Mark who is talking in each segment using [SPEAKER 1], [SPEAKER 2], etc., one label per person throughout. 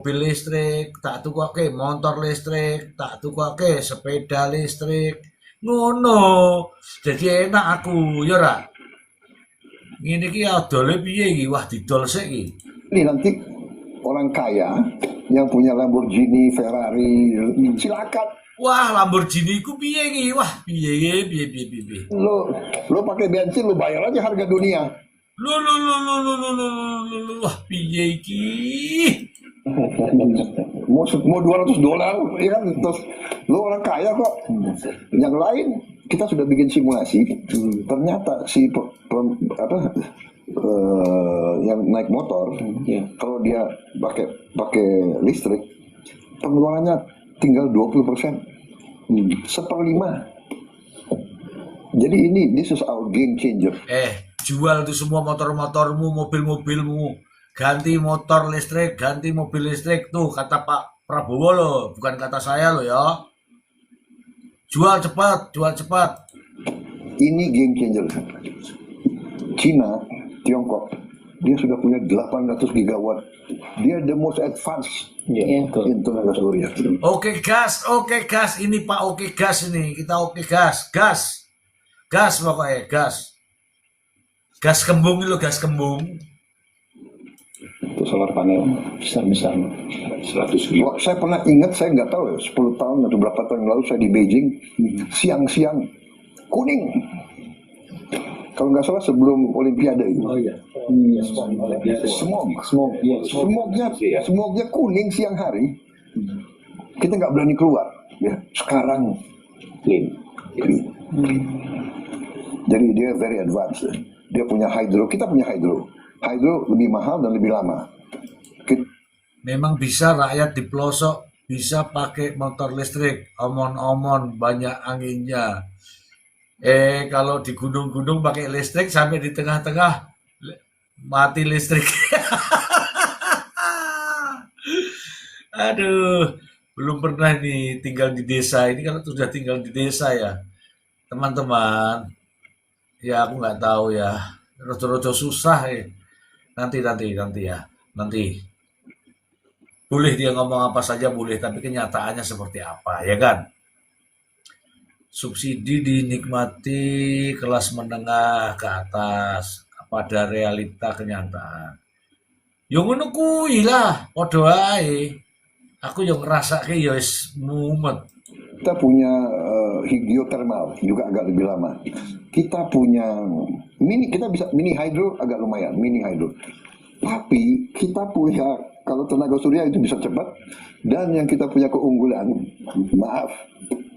[SPEAKER 1] mobil listrik, tak tukoke motor listrik, tak tukoke sepeda listrik. Ngono. Jadi enak aku, ya ora? Ngene iki adole piye iki? Wah, didol sik iki.
[SPEAKER 2] Ini nanti orang kaya yang punya Lamborghini, Ferrari, silakan.
[SPEAKER 1] Wah, Lamborghini ku piye iki? Wah, piye piye piye piye.
[SPEAKER 2] Lo pakai bensin, lo bayar aja harga dunia.
[SPEAKER 1] Wah, piye iki?
[SPEAKER 2] Mau $200 ya kan, terus lo orang kaya kok. Yang lain kita sudah bikin simulasi, ternyata si yang naik motor, kalau dia pakai listrik, pengeluarannya tinggal 20%, 1/5. Jadi this is our game changer.
[SPEAKER 1] Jual tuh semua motor-motormu, mobil-mobilmu. Ganti motor listrik, ganti mobil listrik. Tuh kata Pak Prabowo loh, bukan kata saya loh ya. Jual cepat, jual cepat.
[SPEAKER 2] Ini game changer. Cina, Tiongkok, dia sudah punya 800 gigawatt. Dia the most advanced in tenaga surya.
[SPEAKER 1] Oke gas. Ini Pak oke gas ini. Kita oke gas. Gas pokoknya, gas. Gas kembung itu, gas kembung.
[SPEAKER 3] Itu solar panel besar-besar 100 gigawatt.
[SPEAKER 2] Saya pernah ingat, saya nggak tahu ya, 10 tahun atau berapa tahun lalu saya di Beijing, siang-siang kuning. Kalau nggak salah sebelum Olimpiade itu.
[SPEAKER 3] Oh iya.
[SPEAKER 2] Smognya kuning siang hari. Kita nggak berani keluar. Ya, sekarang
[SPEAKER 3] Clean.
[SPEAKER 2] Jadi dia very advanced. Dia punya hydro, kita punya hydro. Hydro lebih mahal dan lebih lama.
[SPEAKER 1] Memang bisa rakyat di pelosok bisa pakai motor listrik, omon-omon banyak anginnya. Kalau di gunung-gunung pakai listrik sampai di tengah-tengah mati listrik. Aduh, belum pernah nih tinggal di desa. Ini kalau sudah tinggal di desa ya, teman-teman. Ya aku nggak tahu ya, rojo-rojo susah ya. Nanti ya, nanti. Boleh dia ngomong apa saja boleh, tapi kenyataannya seperti apa, ya kan? Subsidi dinikmati kelas menengah ke atas pada realita kenyataan. Yang ngono kuwi lah, padha ae. Aku yang ngrasake ya wis mumet.
[SPEAKER 2] Kita punya hidrotermal juga agak lebih lama. Kita punya mini hydro agak lumayan, mini hydro. Tapi kita punya, kalau tenaga surya itu bisa cepat, dan yang kita punya keunggulan, maaf,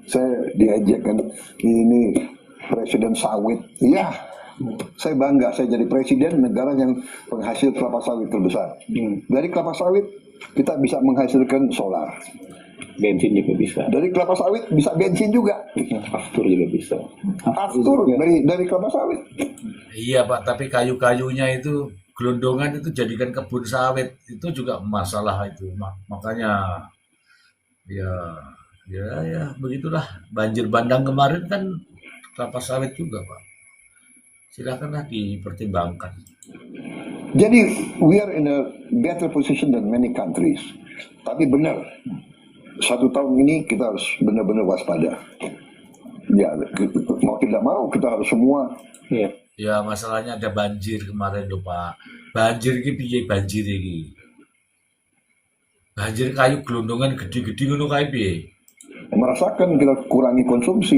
[SPEAKER 2] saya diejek kan, ini presiden sawit. Ya, saya bangga, saya jadi presiden negara yang penghasil kelapa sawit terbesar. Dari kelapa sawit kita bisa menghasilkan solar.
[SPEAKER 3] Bensin juga bisa.
[SPEAKER 2] Dari kelapa sawit bisa bensin juga.
[SPEAKER 3] Aftur juga bisa.
[SPEAKER 2] Aftur dari kelapa sawit.
[SPEAKER 1] Iya Pak, tapi kayu-kayunya itu gelondongan itu jadikan kebun sawit itu juga masalah itu. Makanya ya begitulah. Banjir bandang kemarin kan kelapa sawit juga Pak. Silakanlah dipertimbangkan.
[SPEAKER 2] Jadi we are in a better position than many countries. Tapi benar, 1 tahun ini kita harus benar-benar waspada. Ya, mau tidak mau kita harus semua.
[SPEAKER 1] Ya masalahnya ada banjir kemarin loh Pak. Banjir ini piye banjir ini? Banjir kayu gelondongan gede-gede ngono kae piye?
[SPEAKER 2] Merasakan kita kurangi konsumsi.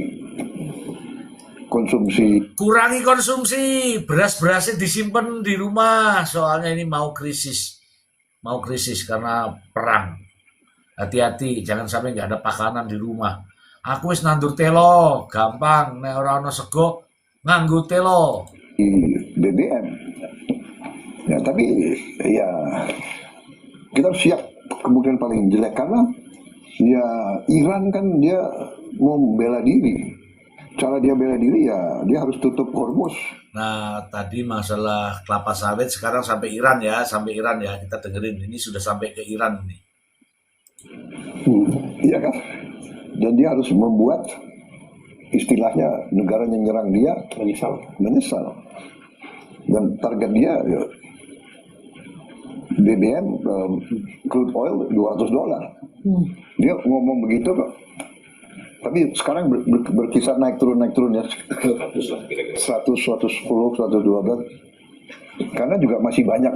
[SPEAKER 1] Kurangi konsumsi, beras-berasnya disimpan di rumah. Soalnya ini mau krisis karena perang. Hati-hati, jangan sampai nggak ada makanan di rumah. Aku wis nandur telo, gampang. Nek ora ono sego, nganggo telo.
[SPEAKER 2] BBM. Ya, tapi ya kita harus siap kemungkinan paling jelek, karena ya Iran kan dia mau bela diri. Cara dia bela diri ya dia harus tutup Hormuz.
[SPEAKER 1] Nah, tadi masalah kelapa sawit sekarang sampai Iran ya. Kita dengerin ini sudah sampai ke Iran nih.
[SPEAKER 2] Iya kan? Dan dia harus membuat istilahnya negara yang nyerang dia menyesal. Dan target dia ya, BBM, crude oil $200. Dia ngomong begitu kok. Tapi sekarang berkisar naik turun ya. 100, 110, 112. Karena juga masih banyak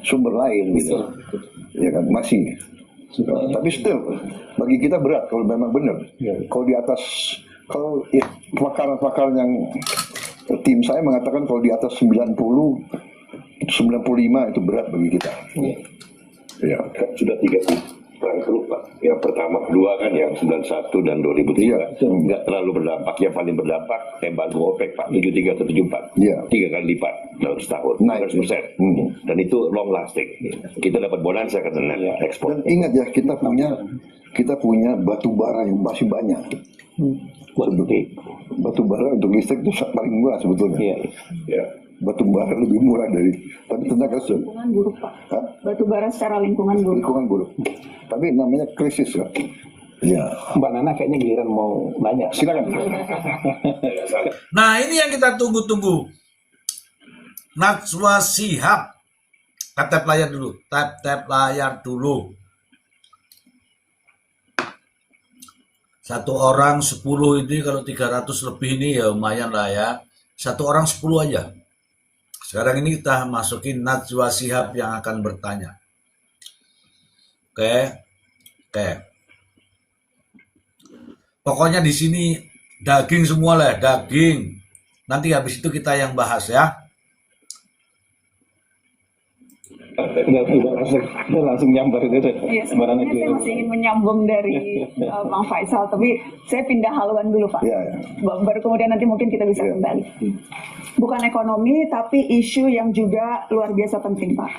[SPEAKER 2] sumber lain gitu. Ya kan, masih. Tapi still bagi kita berat kalau memang benar. Kalau di atas, kalau pakar-pakar yang tim saya mengatakan kalau di atas 90, 95 itu berat bagi kita.
[SPEAKER 4] Ya, kan sudah 3 rangkaian Pak. Yang pertama, kedua kan yang 91 dan 2003 nggak terlalu berdampak. Yang paling berdampak embargo OPEC Pak, 73 atau 74. 3 kali lipat dalam setahun, 100%. Dan itu long lasting. Kita dapat bonansa karena ekspor.
[SPEAKER 2] Dan ingat ya, kita punya batu bara yang masih banyak. Batu bara untuk listrik itu paling murah sebetulnya.
[SPEAKER 4] Ya.
[SPEAKER 2] Batu bara lebih murah tapi tenaga kerja.
[SPEAKER 5] Lingkungan buruk Pak. Batu bara secara lingkungan buruk.
[SPEAKER 2] Lingkungan buruk. Tapi namanya krisis ya. Ya.
[SPEAKER 3] Mbak Nana kayaknya giliran mau nanya.
[SPEAKER 2] Silakan.
[SPEAKER 1] Nah, ini yang kita tunggu-tunggu. Najwa Shihab. Tap layar dulu. Tap layar dulu. 1 orang 10 ini kalau 300 lebih ini ya lumayan lah ya. 1 orang 10 aja. Sekarang ini kita masukin Najwa Shihab yang akan bertanya. Oke. Pokoknya di sini daging semua lah, daging. Nanti habis itu kita yang bahas ya.
[SPEAKER 3] Udah langsung nyambar itu.
[SPEAKER 5] Iya, sebenarnya saya masih ingin menyambung dari Bang Faisal, tapi saya pindah haluan dulu Pak. Baru kemudian nanti mungkin kita bisa kembali. Bukan ekonomi, tapi isu yang juga luar biasa penting Pak.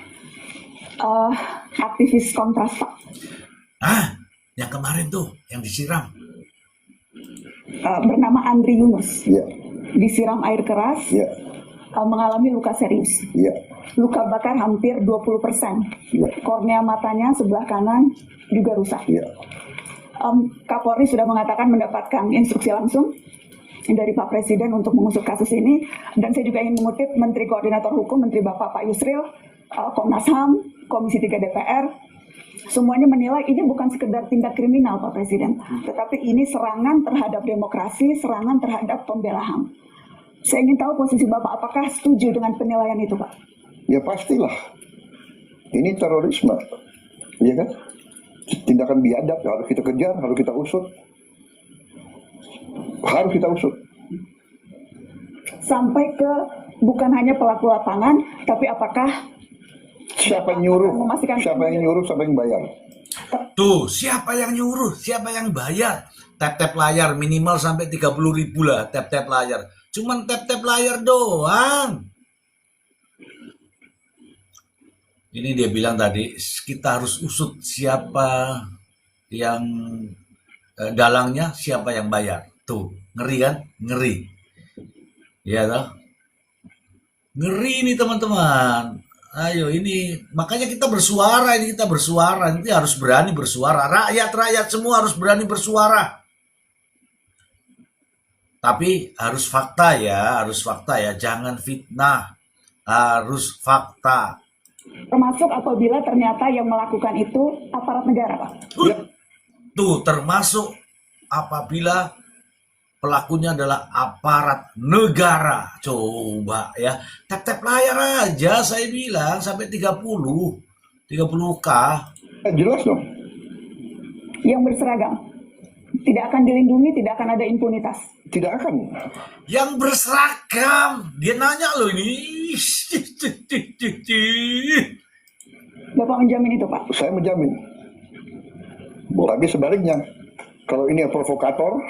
[SPEAKER 5] Aktivis kontras Pak.
[SPEAKER 1] Yang kemarin tuh, yang disiram.
[SPEAKER 5] Bernama Andri Yunus.
[SPEAKER 2] Ya.
[SPEAKER 5] Disiram air keras.
[SPEAKER 2] Ya.
[SPEAKER 5] Mengalami luka serius.
[SPEAKER 2] Ya.
[SPEAKER 5] Luka bakar hampir 20%.
[SPEAKER 2] Ya.
[SPEAKER 5] Kornea matanya sebelah kanan juga rusak.
[SPEAKER 2] Ya.
[SPEAKER 5] Kapolri sudah mengatakan mendapatkan instruksi langsung dari Pak Presiden untuk mengusut kasus ini, dan saya juga ingin mengutip Menteri Koordinator Hukum, Menteri Bapak Pak Yusril, Komnas HAM, Komisi 3 DPR, semuanya menilai ini bukan sekedar tindak kriminal Pak Presiden, tetapi ini serangan terhadap demokrasi, serangan terhadap pembela HAM. Saya ingin tahu posisi Bapak, apakah setuju dengan penilaian itu Pak?
[SPEAKER 2] Ya pastilah. Ini terorisme. Iya kan? Tindakan biadab harus kita kejar, harus kita usut. Harus kita usut.
[SPEAKER 5] Sampai ke bukan hanya pelaku lapangan, tapi apakah
[SPEAKER 2] siapa yang nyuruh?
[SPEAKER 5] Memastikan
[SPEAKER 2] Siapa yang nyuruh, siapa yang bayar?
[SPEAKER 1] Tuh, siapa yang nyuruh, siapa yang bayar? Tap-tap layar minimal sampai 30.000 lah, tap-tap layar. Cuman tap-tap layar doang. Ini dia bilang tadi, kita harus usut siapa yang dalangnya, siapa yang bayar. Tuh, ngeri kan? Ngeri. Ya toh? Ngeri nih teman-teman. Ayo ini, makanya kita bersuara, ini kita bersuara. Nanti harus berani bersuara. Rakyat-rakyat semua harus berani bersuara. Tapi harus fakta ya, jangan fitnah. Harus fakta.
[SPEAKER 5] Termasuk apabila ternyata yang melakukan itu aparat negara, Pak.
[SPEAKER 1] Tuh, termasuk apabila pelakunya adalah aparat negara. Coba ya, tap-tap layar aja saya bilang sampai 30K.
[SPEAKER 2] Jelas dong.
[SPEAKER 5] Yang berseragam. Tidak akan dilindungi, tidak akan ada impunitas.
[SPEAKER 2] Tidak akan.
[SPEAKER 1] Yang berseragam, dia nanya loh ini.
[SPEAKER 5] Bapak menjamin itu, Pak?
[SPEAKER 2] Saya menjamin. Tapi sebaliknya, kalau ini provokator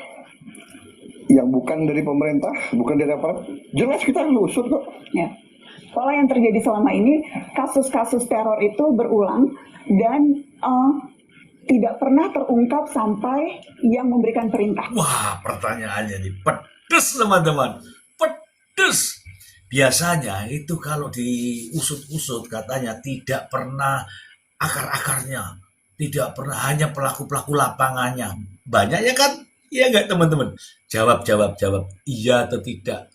[SPEAKER 2] yang bukan dari pemerintah, bukan dari aparat, jelas kita harus usut kok.
[SPEAKER 5] Ya. Pola yang terjadi selama ini, kasus-kasus teror itu berulang dan tidak pernah terungkap sampai yang memberikan perintah.
[SPEAKER 1] Wah, pertanyaannya nih pedes teman-teman, pedes. Biasanya itu kalau diusut-usut katanya tidak pernah akar-akarnya, tidak pernah hanya pelaku-pelaku lapangannya. Banyak ya kan? Iya nggak teman-teman? Jawab. Iya atau tidak?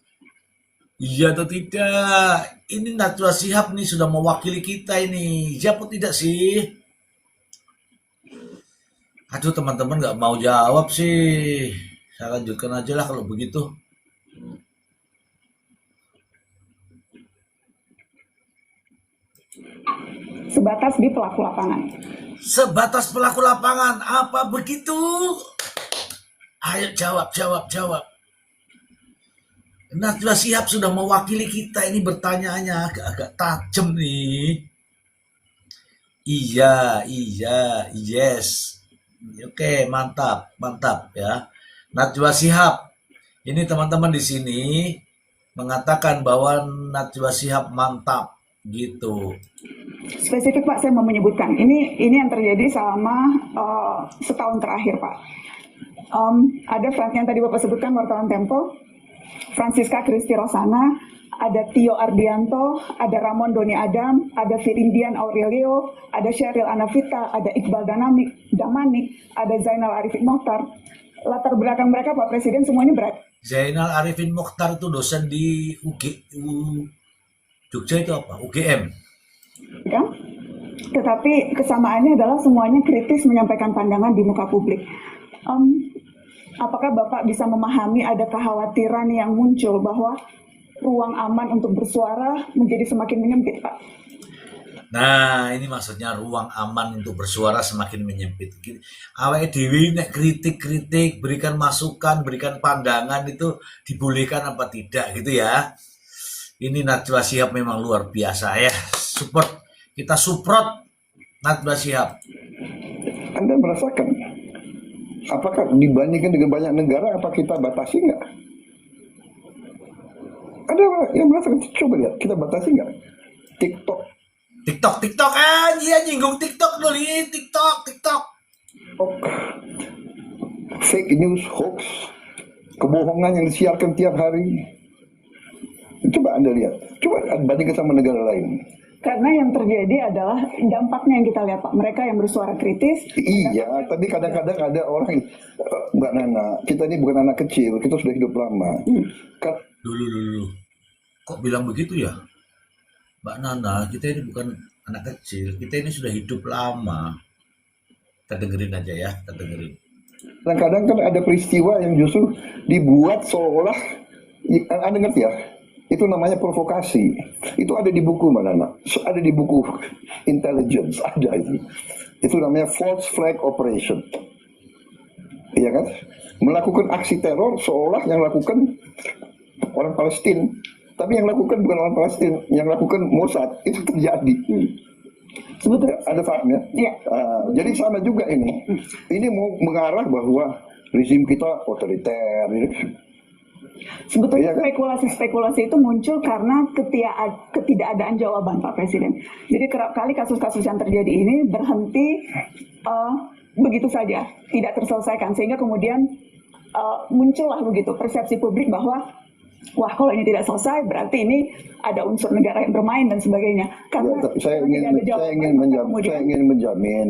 [SPEAKER 1] Iya atau tidak? Ini Najwa Shihab nih sudah mewakili kita ini. Siapa tidak sih? Aduh teman-teman nggak mau jawab sih. Saya lanjutkan aja lah kalau begitu.
[SPEAKER 5] Sebatas di pelaku lapangan.
[SPEAKER 1] Sebatas pelaku lapangan, apa begitu? Ayo jawab, jawab, jawab. Najwa Shihab sudah mewakili kita, ini bertanyaannya agak-agak tajam nih. Iya, iya, yes. Oke, mantap, mantap ya. Najwa Shihab. Ini teman-teman di sini mengatakan bahwa Najwa Shihab mantap gitu.
[SPEAKER 5] Spesifik Pak, saya mau menyebutkan. Ini yang terjadi selama setahun terakhir Pak. Ada yang tadi Bapak sebutkan wartawan Tempo, Francisca Christy Rosana, ada Tio Ardianto, ada Ramon Doni Adam, ada Firindian Aurelio, ada Sheryl Anavita, ada Iqbal Damanik, ada Zainal Arifin Mokhtar. Latar belakang mereka Pak Presiden semuanya berat.
[SPEAKER 1] Zainal Arifin Mokhtar itu dosen di Jogja itu apa? UGM.
[SPEAKER 5] Kan? Tetapi kesamaannya adalah semuanya kritis menyampaikan pandangan di muka publik. Apakah Bapak bisa memahami ada kekhawatiran yang muncul bahwa ruang aman untuk bersuara menjadi semakin menyempit, Pak?
[SPEAKER 1] Nah, ini maksudnya ruang aman untuk bersuara semakin menyempit. Awake dhewe nek kritik-kritik, berikan masukan, berikan pandangan itu dibolehkan apa tidak gitu ya. Ini Najwa Shihab memang luar biasa ya. Kita support Najwa Shihab.
[SPEAKER 2] Anda merasakan, apakah dibandingkan dengan banyak negara, apa kita batasi nggak? Ada yang merasakan, coba lihat, kita batasi nggak? TikTok,
[SPEAKER 1] Iya nyinggung TikTok dulu, TikTok.
[SPEAKER 2] Fake news, hoax, kebohongan yang disiarkan tiap hari. Coba Anda lihat, coba bandingkan sama negara lain.
[SPEAKER 5] Karena yang terjadi adalah dampaknya yang kita lihat Pak. Mereka yang bersuara kritis.
[SPEAKER 2] Iya, tapi kadang-kadang ada orang, Mbak Nana, kita ini bukan anak kecil, kita sudah hidup lama.
[SPEAKER 1] Dulu. Kok bilang begitu ya? Mbak Nana, kita ini bukan anak kecil, kita ini sudah hidup lama. Kita dengerin aja ya, kita dengerin.
[SPEAKER 2] Kadang-kadang kan ada peristiwa yang justru dibuat seolah, Anda ngerti ya? Itu namanya provokasi. Itu ada di buku mana? Ada di buku intelligence, ada itu. Itu namanya false flag operation. Iya kan? Melakukan aksi teror seolah yang lakukan orang Palestina. Tapi yang lakukan bukan orang Palestina, yang lakukan Mossad. Itu terjadi.
[SPEAKER 5] Sebetulnya
[SPEAKER 2] ada paham ya?
[SPEAKER 5] Iya.
[SPEAKER 2] Jadi sama juga ini. Ini mau mengarah bahwa rezim kita otoriter.
[SPEAKER 5] Sebetulnya
[SPEAKER 2] Iya kan?
[SPEAKER 5] spekulasi-spekulasi itu muncul karena ketidakadaan jawaban Pak Presiden. Jadi kerap kali kasus-kasus yang terjadi ini berhenti begitu saja, tidak terselesaikan. Sehingga kemudian muncullah begitu persepsi publik bahwa wah kalau ini tidak selesai berarti ini ada unsur negara yang bermain dan sebagainya. Karena
[SPEAKER 2] Ya, saya ingin menjamin,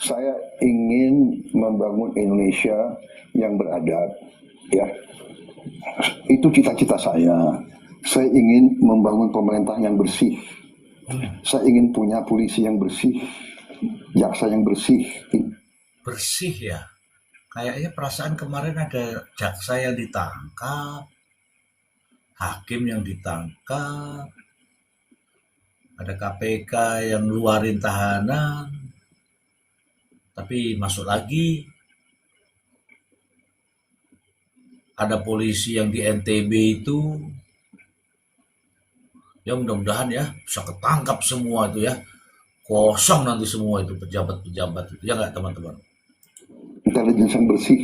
[SPEAKER 2] saya ingin membangun Indonesia yang beradab, ya. Itu cita-cita saya. Saya ingin membangun pemerintah yang bersih. Saya ingin punya polisi yang bersih, jaksa yang bersih.
[SPEAKER 1] Bersih ya. Kayaknya perasaan kemarin ada jaksa yang ditangkap, hakim yang ditangkap, ada KPK yang ngeluarin tahanan, tapi masuk lagi. Ada polisi yang di NTB itu, ya mudah-mudahan ya bisa ketangkap semua itu ya. Kosong nanti semua itu pejabat-pejabat itu, ya nggak teman-teman?
[SPEAKER 2] Intelligence yang bersih.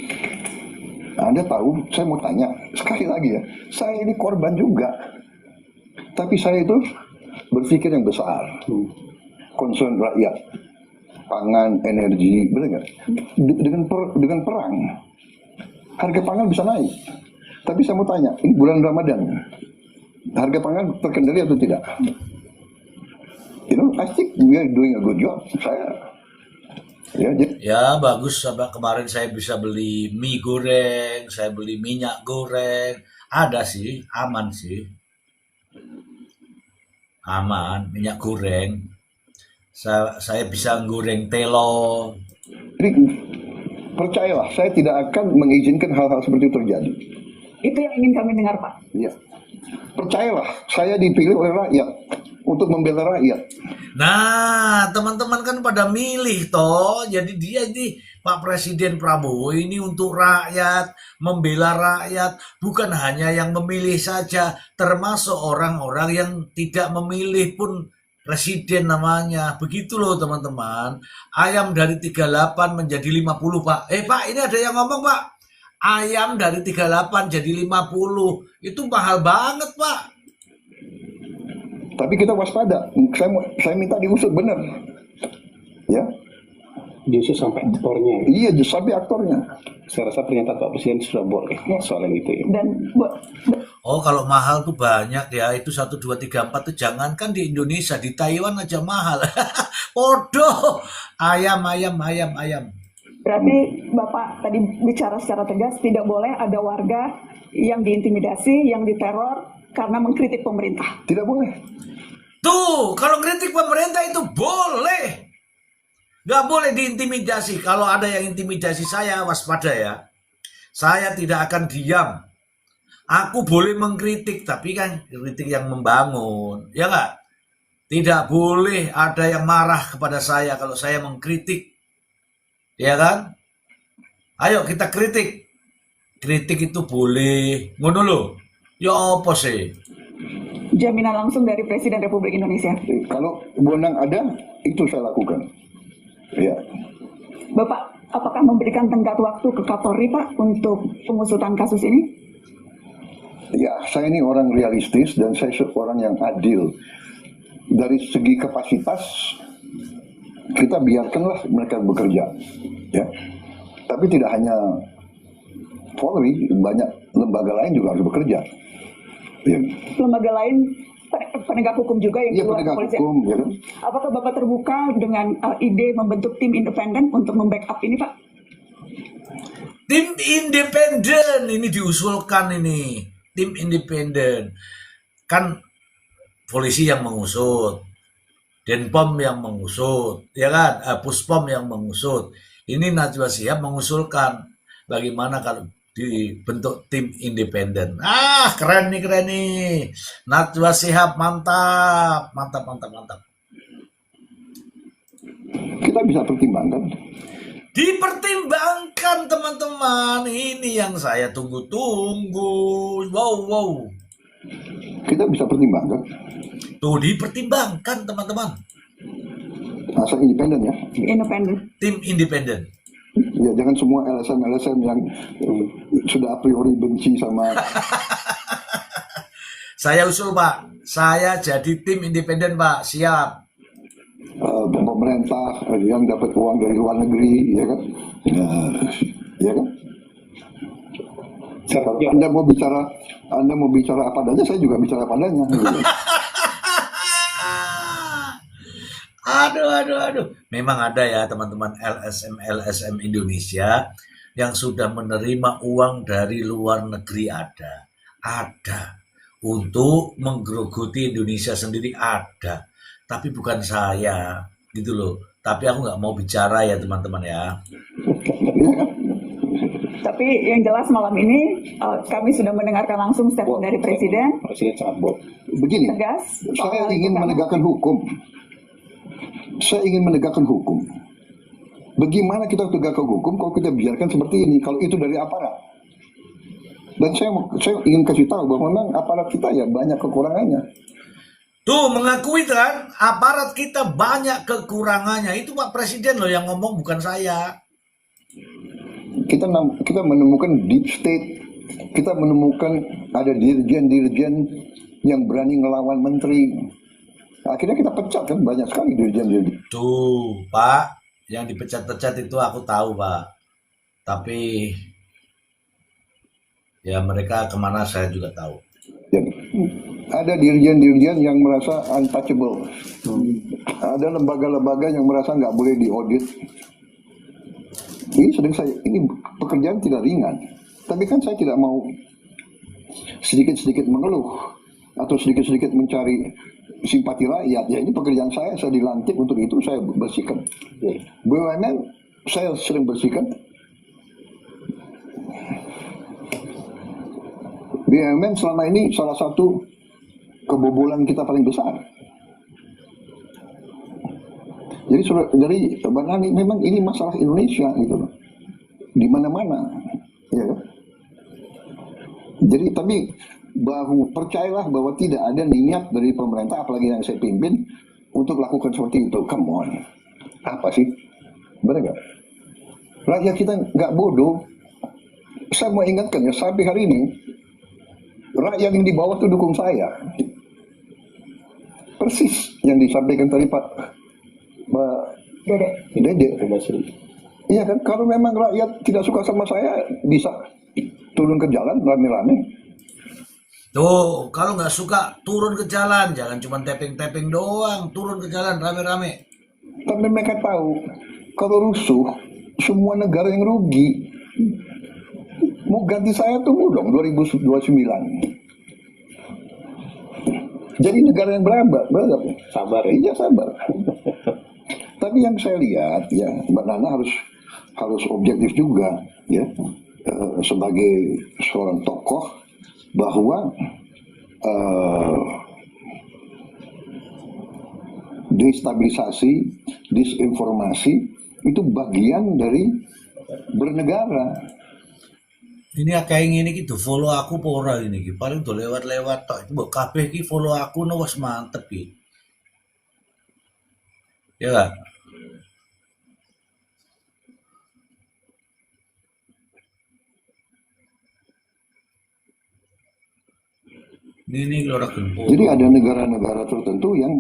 [SPEAKER 2] Anda tahu, saya mau tanya sekali lagi ya, saya ini korban juga, tapi saya itu berpikir yang besar, concern rakyat, pangan, energi, benar nggak? Dengan perang, harga pangan bisa naik. Tapi saya mau tanya, ini bulan Ramadan, harga pangan terkendali atau tidak? I think we are doing a good job.
[SPEAKER 1] Ya bagus, sampai kemarin saya bisa beli mie goreng, saya beli minyak goreng, ada sih, aman sih. aman, minyak goreng. Saya bisa goreng telo.
[SPEAKER 2] Jadi percayalah, saya tidak akan mengizinkan hal-hal seperti itu terjadi.
[SPEAKER 5] Itu yang ingin kami dengar, Pak.
[SPEAKER 2] Ya. Percayalah, saya dipilih oleh rakyat untuk membela rakyat.
[SPEAKER 1] Nah, teman-teman kan pada milih toh. Jadi dia ini Pak Presiden Prabowo ini untuk rakyat, membela rakyat, bukan hanya yang memilih saja, termasuk orang-orang yang tidak memilih pun presiden namanya. Begitu loh teman-teman. Ayam dari 38 menjadi 50, Pak. Pak, ini ada yang ngomong, Pak. Ayam dari 38 jadi 50. Itu mahal banget, Pak.
[SPEAKER 2] Tapi kita waspada. Saya minta diusut benar. Ya.
[SPEAKER 3] Justru sampai aktornya.
[SPEAKER 2] Iya, sampai aktornya.
[SPEAKER 3] Saya rasa pernyataan Pak Presiden sudah boleh soal yang itu ya.
[SPEAKER 5] Dan
[SPEAKER 1] Oh, kalau mahal tuh banyak ya. Itu 1, 2, 3, 4 tuh jangankan di Indonesia, di Taiwan aja mahal. Bodoh. Ayam.
[SPEAKER 5] berarti Bapak tadi bicara secara tegas, tidak boleh ada warga yang diintimidasi, yang diteror karena mengkritik pemerintah.
[SPEAKER 2] Tidak boleh.
[SPEAKER 1] Tuh, kalau kritik pemerintah itu boleh. Gak boleh diintimidasi. Kalau ada yang intimidasi saya, waspada ya. Saya tidak akan diam. Aku boleh mengkritik, tapi kan kritik yang membangun. Ya nggak? Tidak boleh ada yang marah kepada saya kalau saya mengkritik. Ya kan? Ayo kita kritik. Kritik itu boleh. Ngono lho. Ya apa sih?
[SPEAKER 5] Jaminan langsung dari Presiden Republik Indonesia.
[SPEAKER 2] Kalau wewenang ada, itu saya lakukan. Ya.
[SPEAKER 5] Bapak, apakah memberikan tenggat waktu ke Kapolri, Pak, untuk pengusutan kasus ini?
[SPEAKER 2] Ya, saya ini orang realistis dan saya seorang yang adil. Dari segi kapasitas, kita biarkanlah mereka bekerja. Ya. Tapi tidak hanya Polri, banyak lembaga lain juga harus bekerja. Ya.
[SPEAKER 5] Lembaga lain, penegak hukum juga yang
[SPEAKER 2] Iya,
[SPEAKER 5] keluar
[SPEAKER 2] penegak
[SPEAKER 5] kepolisian.
[SPEAKER 2] hukum, ya kan?
[SPEAKER 5] Apakah Bapak terbuka dengan ide membentuk tim independen untuk membackup ini, Pak?
[SPEAKER 1] Tim independen ini diusulkan ini. Tim independen. Kan polisi yang mengusut. Denpom yang mengusut. Ya kan? Puspom yang mengusut. Ini Najwa Shihab mengusulkan. Bagaimana kalau dibentuk tim independen. Keren nih. Najwa Shihab mantap.
[SPEAKER 2] Kita bisa pertimbangkan.
[SPEAKER 1] Dipertimbangkan teman-teman. Ini yang saya tunggu-tunggu. Wow.
[SPEAKER 2] Kita bisa pertimbangkan.
[SPEAKER 1] Tuh dipertimbangkan teman-teman.
[SPEAKER 2] Asal independen ya.
[SPEAKER 5] Independen.
[SPEAKER 1] Tim independen.
[SPEAKER 2] Ya, jangan semua LSM yang sudah a priori benci sama.
[SPEAKER 1] Saya usul Pak. Saya jadi tim independen Pak. Siap.
[SPEAKER 2] Pemerintah yang dapat uang dari luar negeri, ya kan? Ya kan? Kalau Anda mau bicara apa adanya, saya juga bicara apa adanya. Gitu.
[SPEAKER 1] Aduh. Memang ada ya teman-teman LSM Indonesia yang sudah menerima uang dari luar negeri ada. Untuk menggerogoti Indonesia sendiri ada. Tapi bukan saya gitu loh. Tapi aku nggak mau bicara ya teman-teman ya.
[SPEAKER 5] Tapi yang jelas malam ini kami sudah mendengarkan langsung statement dari Presiden.
[SPEAKER 3] Presiden sangat bold.
[SPEAKER 2] Begini,
[SPEAKER 5] Tegas.
[SPEAKER 2] saya ingin menegakkan hukum. Bagaimana kita tegakkan hukum kalau kita biarkan seperti ini? Kalau itu dari aparat. Dan saya ingin kasih tahu bahwa memang aparat kita ya banyak kekurangannya.
[SPEAKER 1] Tuh mengakui kan aparat kita banyak kekurangannya. Itu Pak Presiden loh yang ngomong, bukan saya.
[SPEAKER 2] Kita menemukan deep state. Kita menemukan ada dirjen-dirjen yang berani ngelawan menteri. Akhirnya kita pecat kan banyak sekali dirjen-dirjen.
[SPEAKER 1] Tuh Pak, yang dipecat-pecat itu aku tahu Pak. Tapi ya mereka kemana saya juga tahu.
[SPEAKER 2] Ya. Ada dirjen-dirjen yang merasa untouchable. Ada lembaga-lembaga yang merasa nggak boleh diaudit. Ini pekerjaan tidak ringan. Tapi kan saya tidak mau sedikit-sedikit mengeluh. atau sedikit-sedikit mencari simpati rakyat, ya ini pekerjaan saya dilantik untuk itu, saya bersihkan. BUMN saya sering bersihkan. BUMN selama ini salah satu kebobolan kita paling besar. Jadi Bang Ani, memang ini masalah Indonesia gitu loh, di mana-mana, ya kan? Jadi tapi percayalah bahwa tidak ada niat dari pemerintah, apalagi yang saya pimpin, untuk lakukan seperti itu. Come on, apa sih? Benar nggak? Rakyat kita nggak bodoh. Saya mau ingatkan ya, sampai hari ini rakyat yang di bawah itu dukung saya. Persis yang disampaikan tadi Pak Dede. Iya kan, kalau memang rakyat tidak suka sama saya, bisa turun ke jalan rame-rame.
[SPEAKER 1] Tuh, kalau nggak suka turun ke jalan, jangan cuma tapping-tapping doang, turun ke jalan rame-rame.
[SPEAKER 2] Tapi mereka tahu kalau rusuh semua negara yang rugi. Mau ganti saya tunggu dong 2029. Jadi negara yang beradab.
[SPEAKER 3] Sabar ya.
[SPEAKER 2] Iya, sabar. Tapi yang saya lihat ya, Mbak Nana harus objektif juga ya, sebagai seorang tokoh, bahwa destabilisasi, disinformasi itu bagian dari bernegara.
[SPEAKER 1] Ini kayak gini gitu, follow aku pora ini gitu. Paling tuh lewat-lewat tok itu kabeh ki follow aku no wis mantep ki. Ya kan? Ini lora gempur.
[SPEAKER 2] Jadi ada negara-negara tertentu yang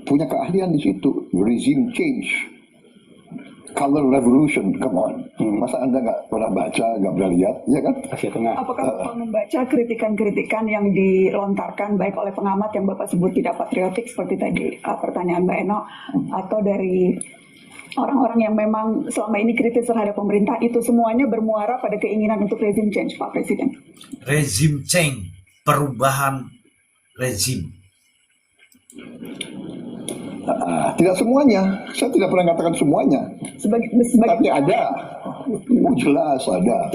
[SPEAKER 2] punya keahlian di situ, regime change, color revolution, come on. Masa Anda nggak pernah baca, nggak pernah lihat, ya kan?
[SPEAKER 3] Asia Tengah.
[SPEAKER 5] Apakah Bapak membaca kritikan-kritikan yang dilontarkan baik oleh pengamat yang Bapak sebut tidak patriotik seperti tadi pertanyaan Mbak Eno, atau dari orang-orang yang memang selama ini kritis terhadap pemerintah, itu semuanya bermuara pada keinginan untuk regime change, Pak Presiden?
[SPEAKER 1] Regime change, perubahan rezim.
[SPEAKER 2] Tidak semuanya, saya tidak pernah katakan semuanya. Tapi ada, jelas ada.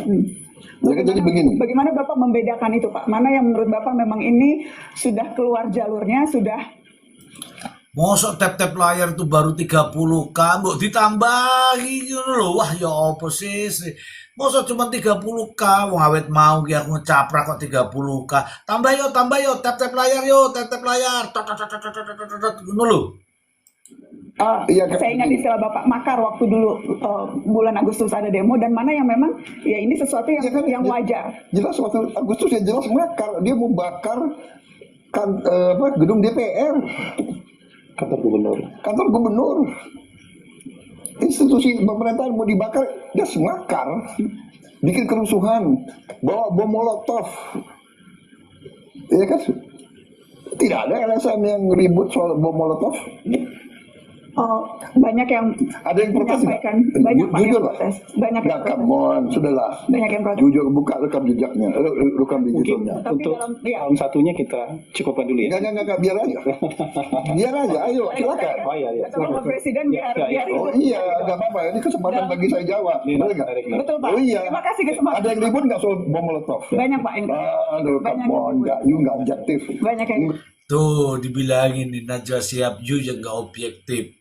[SPEAKER 2] Jadi begini.
[SPEAKER 5] Bagaimana Bapak membedakan itu, Pak? Mana yang menurut Bapak memang ini sudah keluar jalurnya, sudah...
[SPEAKER 1] Mosok tap-tap layar itu baru 30k, mbok ditambahi gitu loh. Wah ya apa sih? Mosok cuma 30k, wong awet mau ki aku ngecaprak kok 30k. Tambah yo, tap-tap layar yo, tap-tap layar. Ngono lho.
[SPEAKER 2] Iya,
[SPEAKER 5] saya ingat istilah Bapak makar waktu dulu bulan Agustus ada demo, dan mana yang memang ya ini sesuatu yang, yang wajar.
[SPEAKER 2] Jelas waktu Agustus ya jelas makar, dia mau bakar gedung DPR,
[SPEAKER 3] Kantor
[SPEAKER 2] gubernur, institusi pemerintahan mau dibakar, dia semakar, bikin kerusuhan, bawa bom molotov, ya kan? Tidak ada LSM yang ribut soal bom molotov.
[SPEAKER 5] Banyak yang
[SPEAKER 2] protes,
[SPEAKER 5] menyampaikan, banyak Pak yang protes, banyak yang protes.
[SPEAKER 2] Come on, sudahlah.
[SPEAKER 5] Banyak yang protes.
[SPEAKER 2] Jujur, buka rekam jejaknya, rekam digitalnya.
[SPEAKER 3] Untuk tahun satunya kita cukupkan dulu ya.
[SPEAKER 2] Enggak, biar aja. Biar aja, ayo, silakan.
[SPEAKER 3] Oh iya.
[SPEAKER 5] Bapak Presiden biar
[SPEAKER 2] Oh iya, nggak apa-apa. Ini kesempatan bagi saya jawab. Betul nggak?
[SPEAKER 5] Betul Pak.
[SPEAKER 2] Oh iya.
[SPEAKER 5] Terima kasih kesempatan.
[SPEAKER 2] Ada yang ribut nggak soal bom molotov?
[SPEAKER 5] Banyak Pak yang
[SPEAKER 2] Aduh,
[SPEAKER 5] banyak
[SPEAKER 2] come on, nggak objektif.
[SPEAKER 5] banyak yang
[SPEAKER 1] Tuh dibilangin di Najwa Shihab yang gak objektif.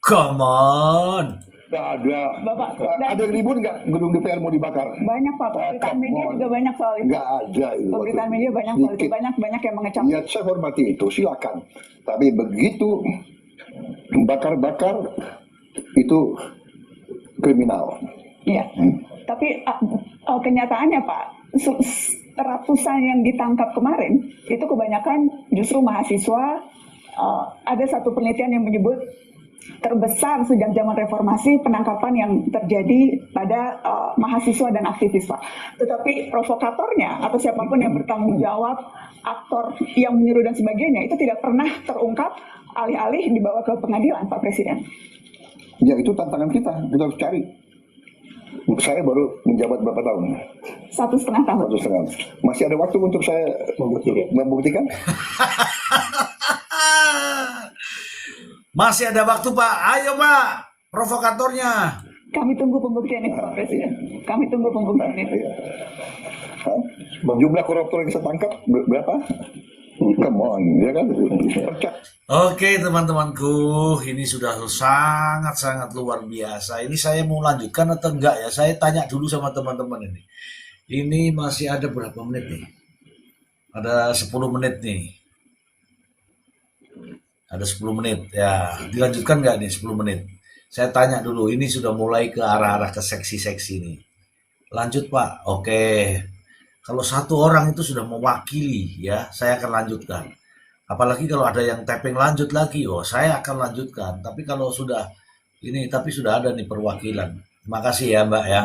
[SPEAKER 1] Come on.
[SPEAKER 2] Nggak ada.
[SPEAKER 5] Bapak,
[SPEAKER 2] Ada yang ribut nggak gedung DPR mau dibakar?
[SPEAKER 5] banyak Pak, pemberitaan media juga banyak soal itu.
[SPEAKER 2] Nggak ada itu.
[SPEAKER 5] Pemberitaan media banyak soal itu, banyak yang mengecam.
[SPEAKER 2] Ya, saya hormati itu, silakan. Tapi begitu bakar-bakar itu kriminal.
[SPEAKER 5] Iya. Tapi kenyataannya Pak, ratusan yang ditangkap kemarin itu kebanyakan justru mahasiswa. Ada satu penelitian yang menyebut terbesar sejak zaman reformasi penangkapan yang terjadi pada mahasiswa dan aktivis Pak. Tetapi provokatornya atau siapapun yang bertanggung jawab, aktor yang menyuruh dan sebagainya, itu tidak pernah terungkap, alih-alih dibawa ke pengadilan Pak Presiden.
[SPEAKER 2] Ya itu tantangan kita harus cari. Saya baru menjabat berapa tahun?
[SPEAKER 5] 1,5 tahun.
[SPEAKER 2] 1,5. Masih ada waktu untuk saya membuktikan?
[SPEAKER 1] Masih ada waktu Pak. Ayo Pak, provokatornya.
[SPEAKER 5] Kami tunggu pembuktian itu Pak Presiden. Kami tunggu pembuktian itu.
[SPEAKER 2] Hah? Jumlah koruptor yang saya tangkap berapa? Come on, ya kan? Percak.
[SPEAKER 1] Oke teman-temanku, ini sudah sangat-sangat luar biasa. Ini saya mau lanjutkan atau enggak ya? Saya tanya dulu sama teman-teman ini. Ini masih ada berapa menit nih? Ada 10 menit nih. Ada 10 menit ya. Dilanjutkan nggak nih 10 menit? Saya tanya dulu, ini sudah mulai ke arah-arah ke seksi-seksi nih. Lanjut Pak, oke. Kalau satu orang itu sudah mewakili ya, saya akan lanjutkan. Apalagi kalau ada yang tapping lanjut lagi, oh saya akan lanjutkan. Tapi kalau sudah ini, tapi sudah ada nih perwakilan. Terima kasih ya Mbak ya.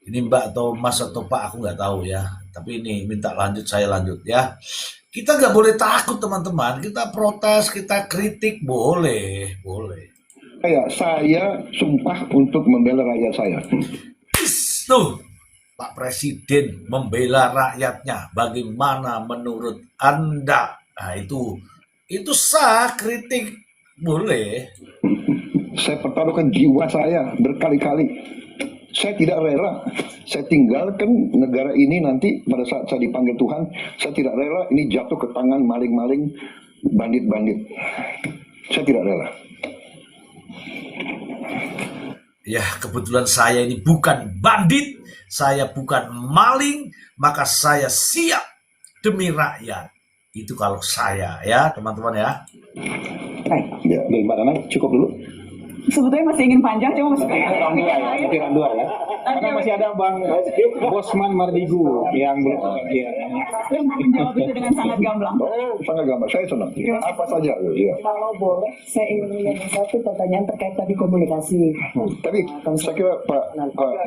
[SPEAKER 1] Ini Mbak atau Mas atau Pak aku nggak tahu ya. Tapi ini minta lanjut, saya lanjut ya. Kita nggak boleh takut teman-teman. Kita protes, kita kritik boleh, boleh.
[SPEAKER 2] Saya sumpah untuk membela rakyat saya.
[SPEAKER 1] Tuh. Pak Presiden membela rakyatnya. Bagaimana menurut Anda? Nah itu sah, kritik boleh.
[SPEAKER 2] Saya pertaruhkan jiwa saya berkali-kali. Saya tidak rela. Saya tinggalkan negara ini nanti pada saat saya dipanggil Tuhan. Saya tidak rela ini jatuh ke tangan maling-maling, bandit-bandit. Saya tidak rela.
[SPEAKER 1] Ya kebetulan saya ini bukan bandit. Saya bukan maling, maka saya siap demi rakyat. Itu kalau saya ya teman-teman ya.
[SPEAKER 5] Baik.
[SPEAKER 2] Ya.
[SPEAKER 3] Dari Mbak Nana cukup dulu.
[SPEAKER 5] Sebetulnya masih ingin panjang, cuma masih
[SPEAKER 3] Pikiran dua ya. Karena masih ada Bang Bosman Mardigu yang belum. Ya.
[SPEAKER 5] Yang menjawab itu dengan sangat gamblang.
[SPEAKER 2] Oh, sangat gampang. Saya senang. Apa saja. Ya.
[SPEAKER 6] Kalau boleh, saya ingin yang satu pertanyaan terkait tadi komunikasi.
[SPEAKER 2] Tapi saya kira Pak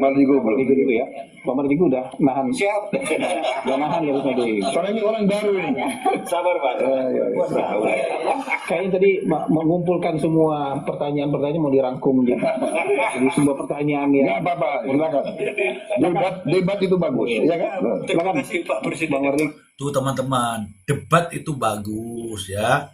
[SPEAKER 2] Mardigu belum.
[SPEAKER 3] Mardigu dulu ya. Pak Mardigu udah nahan. Siap. Udah nahan ya tadi.
[SPEAKER 2] Soalnya ini orang baru ini.
[SPEAKER 4] Sabar Pak.
[SPEAKER 2] Ya.
[SPEAKER 3] Kayaknya tadi mengumpulkan semua pertanyaan-pertanyaan mau dirangkum gitu. Jadi sebuah pertanyaan ya.
[SPEAKER 2] Nggak apa-apa, silakan. Debat itu bagus, ya kan?
[SPEAKER 3] Silakan Pak Presiden. Bang Mardigu.
[SPEAKER 1] Tuh teman-teman, debat itu bagus ya.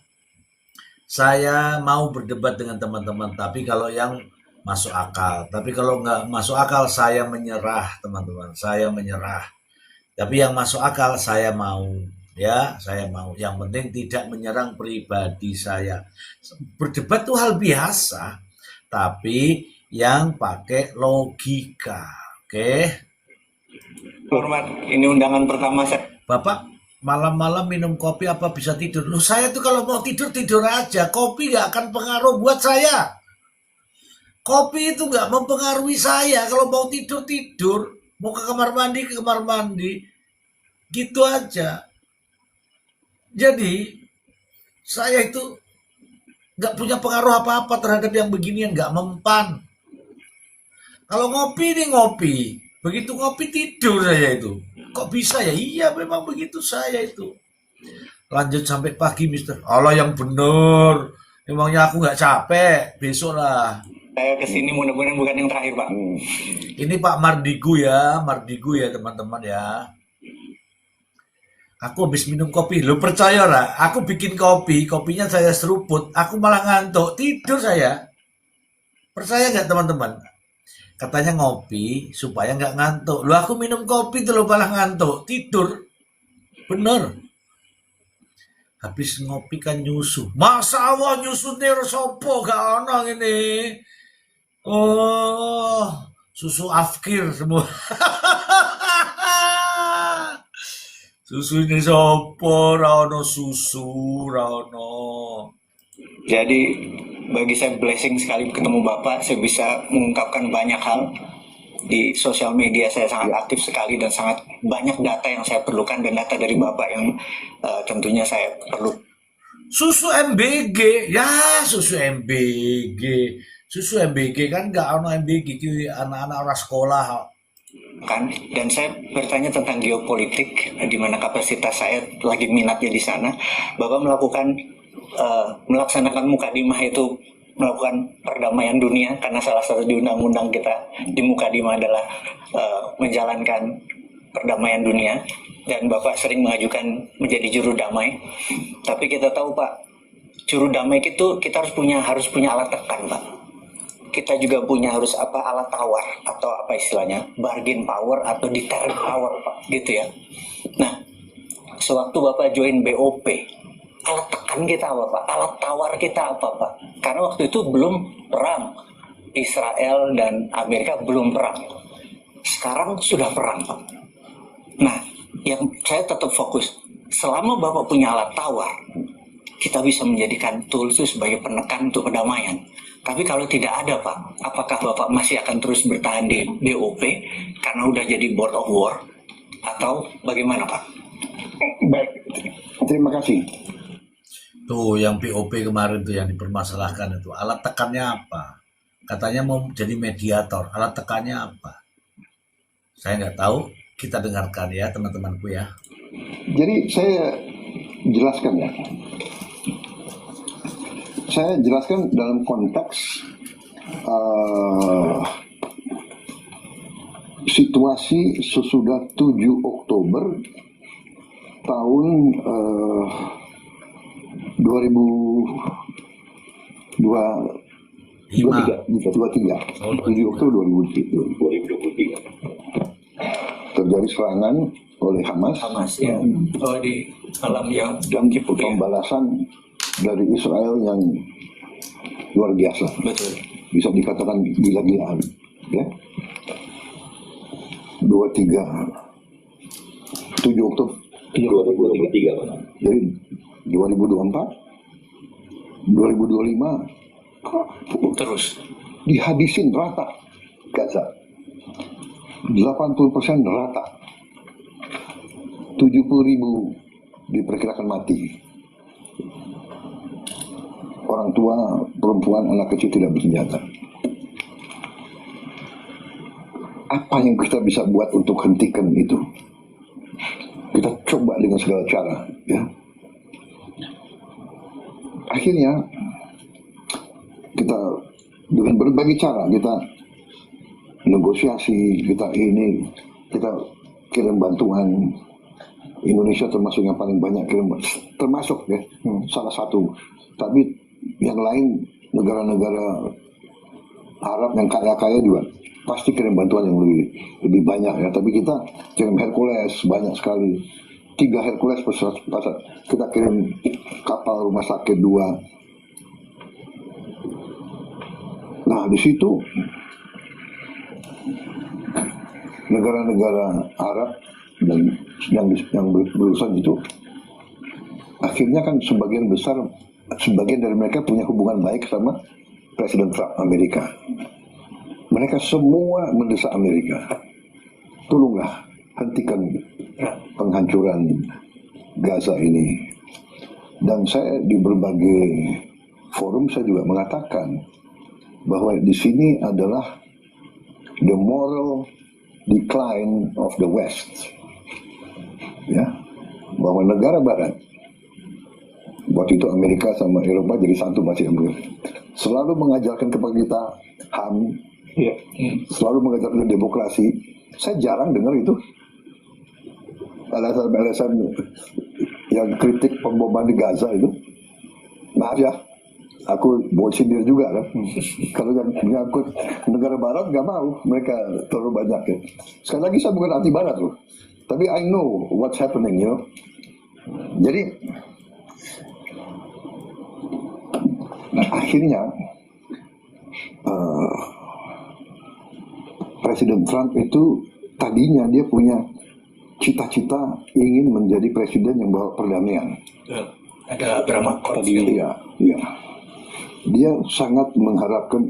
[SPEAKER 1] Saya mau berdebat dengan teman-teman, tapi kalau yang masuk akal. Tapi kalau nggak masuk akal, saya menyerah teman-teman. Saya menyerah. Tapi yang masuk akal, saya mau. Ya, saya mau. Yang penting tidak menyerang pribadi saya. Berdebat itu hal biasa, tapi yang pakai logika. Oke?
[SPEAKER 7] Hormat, ini undangan pertama saya.
[SPEAKER 1] Bapak malam-malam minum kopi apa bisa tidur? Loh saya tuh kalau mau tidur, tidur aja. Kopi gak akan pengaruh buat saya. Kopi itu gak mempengaruhi saya. Kalau mau tidur, tidur. Mau ke kamar mandi, ke kamar mandi. Gitu aja. Jadi, saya itu gak punya pengaruh apa-apa terhadap yang beginian. Gak mempan. Kalau ngopi nih ngopi. Begitu ngopi tidur saya itu. Kok bisa ya? Iya memang begitu saya itu. Lanjut sampai pagi Mister. Allah yang bener. Emangnya aku gak capek. Besok lah.
[SPEAKER 7] Saya kesini mudah-mudahan bukan yang terakhir Pak.
[SPEAKER 1] Ini Pak Mardigu ya teman-teman ya. Aku habis minum kopi, lo percaya lah? Aku bikin kopi, kopinya saya seruput, aku malah ngantuk, tidur saya. Percaya nggak teman-teman? Katanya ngopi supaya nggak ngantuk. Lo aku minum kopi tuh lo malah ngantuk, tidur. Bener. Habis ngopi kan nyusu. Masa Allah nyusu nih sopo gak ono ini. Oh, susu afkir semua. Susu ini sopo, rano susu, rano.
[SPEAKER 7] Jadi bagi saya blessing sekali ketemu Bapak. Saya bisa mengungkapkan banyak hal. Di sosial media saya sangat aktif sekali dan sangat banyak data yang saya perlukan dan data dari Bapak yang tentunya saya perlu.
[SPEAKER 1] Susu MBG, ya susu MBG. Susu MBG kan nggak ono MBG, anak-anak orang sekolah.
[SPEAKER 7] Kan, dan saya bertanya tentang geopolitik, di mana kapasitas saya lagi minatnya di sana. Bapak melaksanakan mukadimah itu melakukan perdamaian dunia, karena salah satu di undang-undang kita di Mukaddimah adalah menjalankan perdamaian dunia, dan Bapak sering mengajukan menjadi juru damai. Tapi kita tahu Pak, juru damai itu kita harus punya alat tekan Pak. Kita juga harus alat tawar atau apa istilahnya, bargain power atau deterrent power Pak, gitu ya. Nah, sewaktu Bapak join BOP, alat tekan kita apa Pak? Alat tawar kita apa Pak? Karena waktu itu belum perang, Israel dan Amerika belum perang. Sekarang sudah perang Pak. Nah, yang saya tetap fokus, selama Bapak punya alat tawar, kita bisa menjadikan tools itu sebagai penekan untuk perdamaian. Tapi kalau tidak ada Pak, apakah Bapak masih akan terus bertahan di BOP karena udah jadi board of war, atau bagaimana Pak?
[SPEAKER 2] Baik, terima kasih.
[SPEAKER 1] Tuh yang POP kemarin tuh yang dipermasalahkan itu, alat tekannya apa? Katanya mau jadi mediator, alat tekannya apa? Saya nggak tahu, kita dengarkan ya teman-temanku ya.
[SPEAKER 2] Jadi saya jelaskan ya. Saya jelaskan dalam konteks situasi sesudah 7 Oktober tahun 2023. 7 Oktober
[SPEAKER 4] 2023.
[SPEAKER 2] Terjadi serangan oleh Hamas
[SPEAKER 7] Ya. Oh, di alam yang
[SPEAKER 2] dan pembalasan dari Israel yang luar biasa.
[SPEAKER 7] betul.
[SPEAKER 2] Bisa dikatakan gila-gilaan. Ya. 7 Oktober
[SPEAKER 4] 2023 Pak.
[SPEAKER 2] Jadi 2024, 2025
[SPEAKER 7] Terus.
[SPEAKER 2] dihabisin rata Gaza. 80% rata. 70.000 diperkirakan mati. Orang tua, perempuan, anak kecil tidak bersenjata. Apa yang kita bisa buat untuk hentikan itu? Kita coba dengan segala cara, ya. Akhirnya kita dengan berbagai cara kita negosiasi, kita kirim bantuan. Indonesia termasuk yang paling banyak kirim, termasuk ya salah satu. Tapi yang lain negara-negara Arab yang kaya-kaya juga pasti kirim bantuan yang lebih banyak ya. Tapi kita kirim Hercules banyak sekali, 3 Hercules pasar. Kita kirim kapal rumah sakit 2. Nah di situ negara-negara Arab dan yang berurusan itu akhirnya kan sebagian dari mereka punya hubungan baik sama Presiden Trump Amerika. Mereka semua mendesak Amerika, tolonglah hentikan penghancuran Gaza ini. Dan saya di berbagai forum saya juga mengatakan bahwa di sini adalah the moral decline of the West, ya, bahwa negara Barat waktu itu Amerika sama Eropa jadi satu masih selalu mengajarkan kepada kita HAM, selalu mengajarkan demokrasi. Saya jarang dengar itu alasan-alasan yang kritik pemboman di Gaza itu. Maaf ya, aku mau sindir juga kan. Kalau yang menyangkut negara Barat nggak mau, mereka terlalu banyak ya. Sekali lagi saya bukan anti Barat loh, tapi I know what's happening, you know. Jadi akhirnya Presiden Trump itu tadinya dia punya cita-cita ingin menjadi presiden yang bawa perdamaian.
[SPEAKER 7] Ada drama tadi.
[SPEAKER 2] Iya. Dia sangat mengharapkan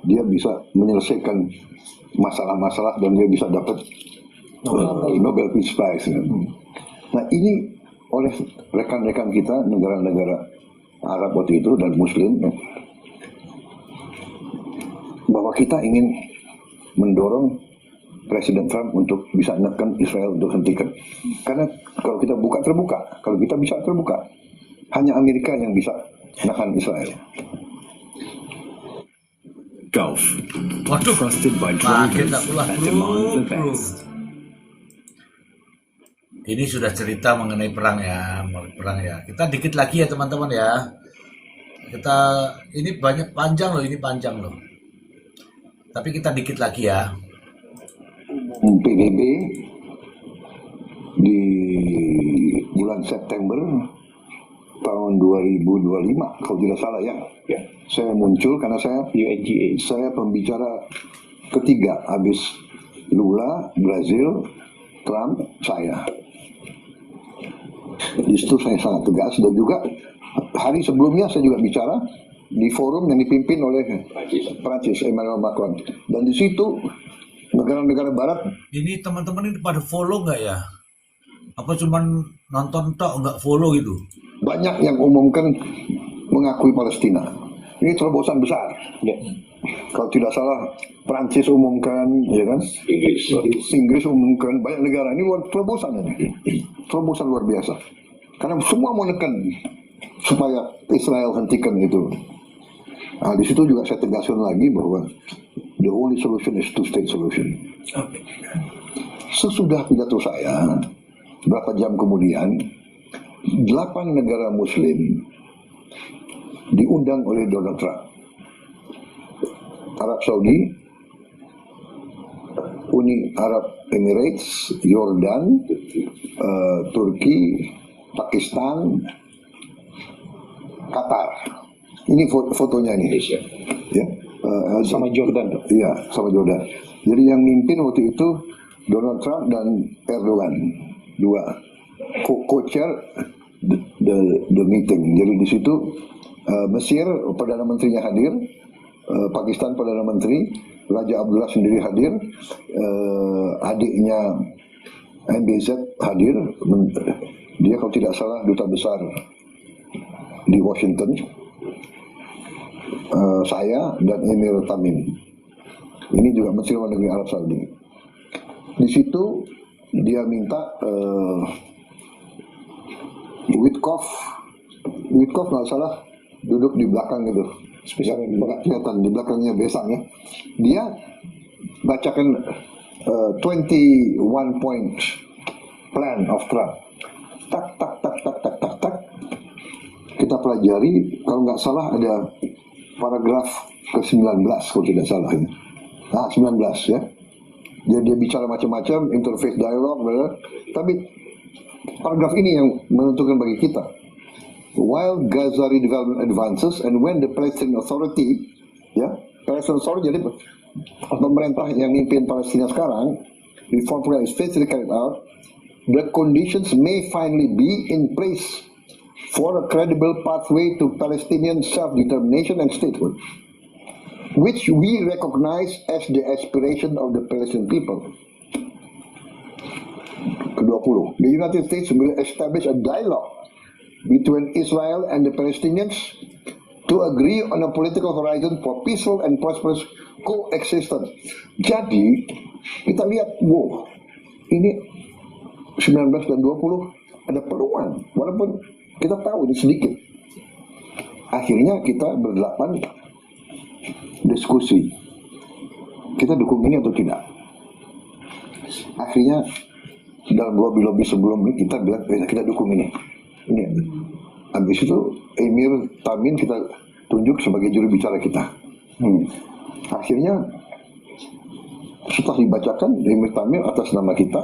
[SPEAKER 2] dia bisa menyelesaikan masalah-masalah dan dia bisa dapat Nobel Peace Prize. Ya. Nah ini oleh rekan-rekan kita negara-negara Arab waktu itu dan Muslim ya, bahwa kita ingin mendorong Presiden Trump untuk bisa menekan Israel untuk hentikan. Karena kalau kita terbuka, kalau kita bisa terbuka, hanya Amerika yang bisa menekan Israel.
[SPEAKER 8] Gulf,
[SPEAKER 1] Waduh,
[SPEAKER 8] trusted by
[SPEAKER 1] kaget
[SPEAKER 8] drivers
[SPEAKER 1] aku lah,
[SPEAKER 8] that demand the
[SPEAKER 1] bro.
[SPEAKER 8] best.
[SPEAKER 1] Ini sudah cerita mengenai perang ya, perang ya. Kita dikit lagi ya teman-teman ya. Kita ini banyak panjang loh, ini panjang loh. Tapi kita dikit lagi ya.
[SPEAKER 2] PBB di bulan September tahun 2025 kalau tidak salah ya.
[SPEAKER 3] Ya.
[SPEAKER 2] Saya muncul karena
[SPEAKER 3] UNGA.
[SPEAKER 2] saya pembicara ketiga habis Lula, Brazil, Trump, saya. Di situ saya sangat tegas dan juga hari sebelumnya saya juga bicara di forum yang dipimpin oleh Prancis Emmanuel Macron, dan di situ negara-negara Barat.
[SPEAKER 1] Ini teman-teman ini pada follow nggak ya? Apa cuman nonton tok nggak follow gitu?
[SPEAKER 2] Banyak yang umumkan mengakui Palestina. Ini terobosan besar.
[SPEAKER 3] Ya.
[SPEAKER 2] Kalau tidak salah Prancis umumkan, ya kan? Inggris umumkan, banyak negara. Ini luar terobosan ini. Terobosan luar biasa. Karena semua mau nekan supaya Israel hentikan itu. Nah, di situ juga saya tegaskan lagi bahwa the only solution is two-state solution. Sesudah pidato saya, berapa jam kemudian, 8 negara Muslim diundang oleh Donald Trump. Arab Saudi, Uni Arab Emirates, Yordan, Turki, Pakistan, Qatar. Ini fotonya nih. Ya.
[SPEAKER 3] Sama Jordan.
[SPEAKER 2] Iya, sama Jordan. Jadi yang mimpin waktu itu Donald Trump dan Erdogan, dua co-chair the meeting. Jadi di situ Mesir Perdana Menterinya hadir, Pakistan Perdana Menteri, Raja Abdullah sendiri hadir, adiknya MBZ hadir, dia kalau tidak salah duta besar di Washington, saya dan Emir Tamim. Ini juga Menteri Luar Negeri Arab Saudi. Di situ dia minta Witkoff nggak salah duduk di belakang gitu, spesial nggak kelihatan di belakangnya Besang ya. Dia bacakan 21 point plan of Trump. Tak. Kita pelajari, kalau nggak salah ada paragraf ke-19 kalau tidak salah ya. Nah, 19 ya. Jadi dia bicara macam-macam, interface dialog, tapi paragraf ini yang menentukan bagi kita. While Gaza redevelopment advances and when the Palestinian Authority, ya, Palestinian Authority jadi pemerintah yang mimpin Palestina sekarang, reform program is faithfully carried out, the conditions may finally be in place for a credible pathway to Palestinian self-determination and statehood, which we recognize as the aspiration of the Palestinian people. Ke-20, the United States will establish a dialogue between Israel and the Palestinians to agree on a political horizon for peaceful and prosperous coexistence. Jadi, kita lihat, wow, ini 19 dan 20 ada peluang, walaupun kita tahu ini sedikit. Akhirnya kita berdelapan diskusi, kita dukung ini atau tidak. Akhirnya dalam lobby sebelum ini kita bilang kita dukung ini. Habis itu Emir Tamim kita tunjuk sebagai juru bicara kita. Akhirnya setelah dibacakan Emir Tamim atas nama kita,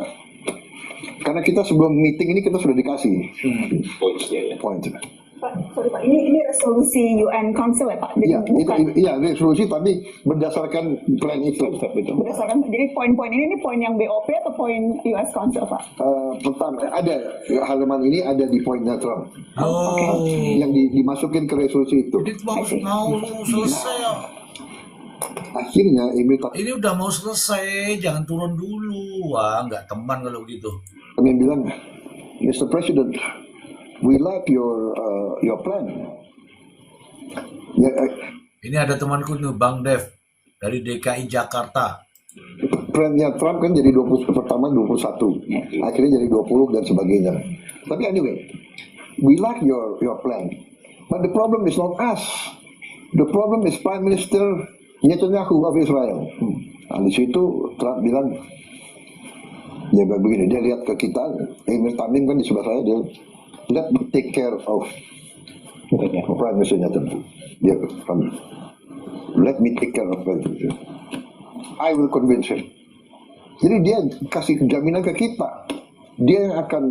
[SPEAKER 2] karena kita sebelum meeting ini kita sudah dikasih poin.
[SPEAKER 5] Pak, sorry Pak, ini resolusi UN Council ya Pak? Jadi
[SPEAKER 2] Iya, resolusi tapi berdasarkan plan itu.
[SPEAKER 5] Berdasarkan, jadi poin-poin ini poin yang BOP atau poin US Council Pak?
[SPEAKER 2] Pertama, ada halaman ini ada di poinnya Trump.
[SPEAKER 1] Oh,
[SPEAKER 2] Yang dimasukin ke resolusi itu.
[SPEAKER 1] ini mau selesai ya.
[SPEAKER 2] Akhirnya Emir
[SPEAKER 1] Ini udah mau selesai, jangan turun dulu. Wah, nggak teman kalau gitu.
[SPEAKER 2] Tamim bilang, Mr. President, we like your plan.
[SPEAKER 1] Ini ada temanku nih, Bang Dev dari DKI Jakarta.
[SPEAKER 2] Plannya Trump kan jadi 20, pertama 21, akhirnya jadi 20 dan sebagainya. Tapi anyway, we like your plan. But the problem is not us. The problem is Prime Minister Netanyahu of Israel. Nah, di situ Trump bilang, dia begini, dia lihat ke kita, Emir Tamim kan di sebelah saya, dia let me take care of Prime Minister Netanyahu. Dia let me take care of Prime Minister. I will convince him. Jadi dia kasih jaminan ke kita, dia yang akan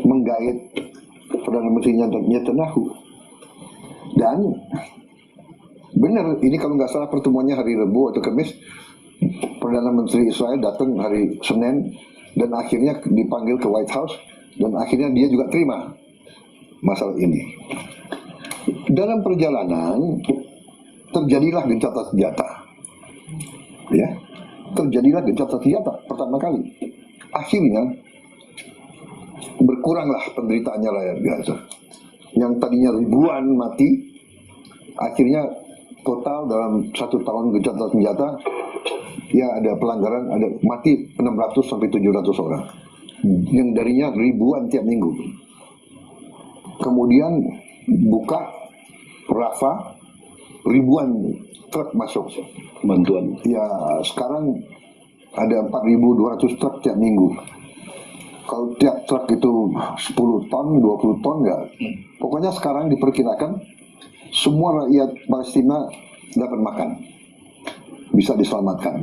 [SPEAKER 2] menggait Perdana Menteri Netanyahu. Dan benar, ini kalau nggak salah pertemuannya hari Rabu atau Kamis, Perdana Menteri Israel datang hari Senin dan akhirnya dipanggil ke White House dan akhirnya dia juga terima masalah ini. Dalam perjalanan terjadilah gencatan senjata, ya, terjadilah gencatan senjata pertama kali. Akhirnya berkuranglah penderitaannya rakyat Gaza. Yang tadinya ribuan mati, akhirnya total dalam 1 tahun gencatan senjata, ya ada pelanggaran, ada mati 600 sampai 700 orang. Yang darinya ribuan tiap minggu. Kemudian buka Rafah, ribuan truk masuk bantuan. Ya sekarang ada 4.200 truk tiap minggu. Kalau tiap truk itu 10 ton, 20 ton enggak. Pokoknya sekarang diperkirakan semua rakyat Palestina dapat makan, bisa diselamatkan.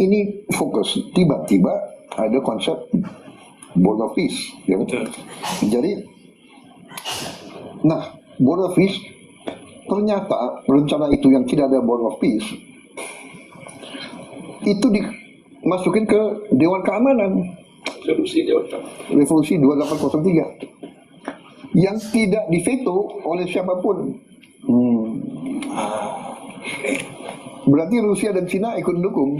[SPEAKER 2] Ini fokus. Tiba-tiba ada konsep border of peace, ya betul. Jadi, nah border of peace ternyata rencana itu yang tidak ada border of peace itu dimasukin ke Dewan Keamanan. Resolusi 2803 yang tidak diveto oleh siapapun. Berarti Rusia dan Cina ikut mendukung,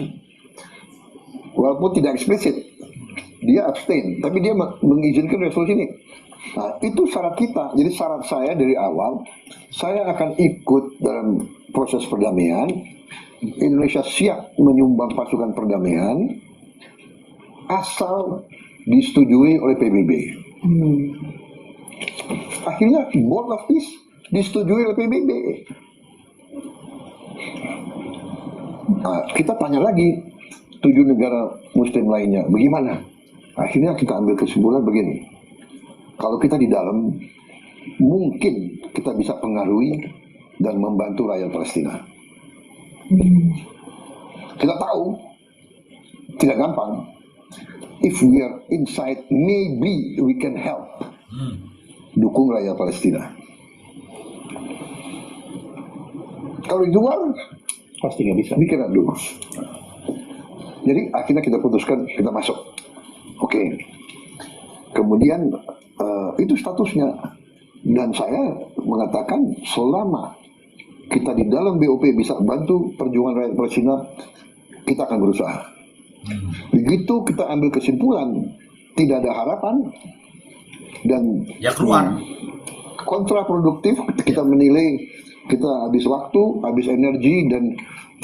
[SPEAKER 2] walaupun tidak eksplisit. Dia abstain, tapi dia mengizinkan resolusi ini. Nah, itu syarat kita. Jadi syarat saya dari awal, saya akan ikut dalam proses perdamaian. Indonesia siap menyumbang pasukan perdamaian asal disetujui oleh PBB. Akhirnya Board of Peace disetujui oleh PBB. Nah, kita tanya lagi 7 negara Muslim lainnya, bagaimana? Akhirnya kita ambil kesimpulan begini. Kalau kita di dalam, mungkin kita bisa pengaruhi dan membantu rakyat Palestina. Kita tahu tidak gampang. If we are inside, maybe we can help. Dukung rakyat Palestina. Kalau di luar,
[SPEAKER 3] Pasti nggak bisa.
[SPEAKER 2] pikiran dulu. Jadi akhirnya kita putuskan kita masuk. Oke. Kemudian itu statusnya. Dan saya mengatakan selama kita di dalam BOP bisa bantu perjuangan rakyat Palestina, kita akan berusaha. Begitu kita ambil kesimpulan tidak ada harapan dan
[SPEAKER 1] Ya keluar.
[SPEAKER 2] kontraproduktif, kita menilai kita habis waktu, habis energi dan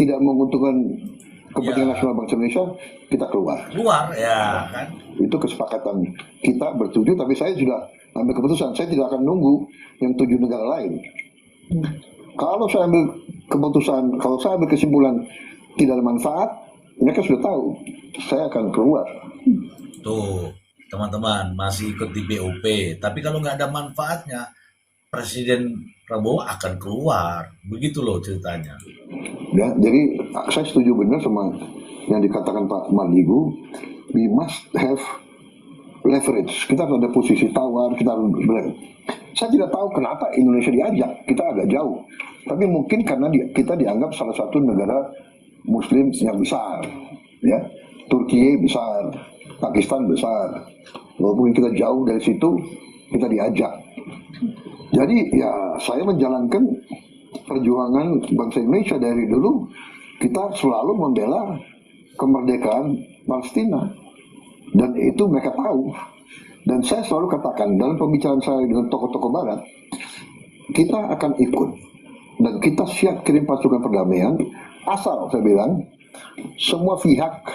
[SPEAKER 2] tidak menguntungkan kepentingan nasional bangsa Indonesia, kita keluar.
[SPEAKER 1] Keluar ya kan.
[SPEAKER 2] Itu kesepakatan kita bertujuh, tapi saya sudah ambil keputusan, saya tidak akan nunggu yang 7 negara lain. Kalau saya ambil keputusan, kalau saya ambil kesimpulan tidak ada manfaat, mereka sudah tahu saya akan keluar.
[SPEAKER 1] Tuh teman-teman masih ikut di BOP, tapi kalau nggak ada manfaatnya Presiden Prabowo akan keluar. Begitu loh ceritanya.
[SPEAKER 2] Ya, jadi saya setuju benar sama yang dikatakan Pak Mardigu. We must have leverage. Kita harus ada posisi tawar. Kita harus saya tidak tahu kenapa Indonesia diajak. Kita agak jauh. Tapi mungkin karena kita dianggap salah satu negara Muslim yang besar. Ya, Turki besar, Pakistan besar. Walaupun kita jauh dari situ, kita diajak. Jadi ya saya menjalankan perjuangan bangsa Indonesia dari dulu. Kita selalu membela kemerdekaan Palestina. Dan itu mereka tahu. Dan saya selalu katakan dalam pembicaraan saya dengan tokoh-tokoh barat, kita akan ikut. Dan kita siap kirim pasukan perdamaian, asal saya bilang, semua pihak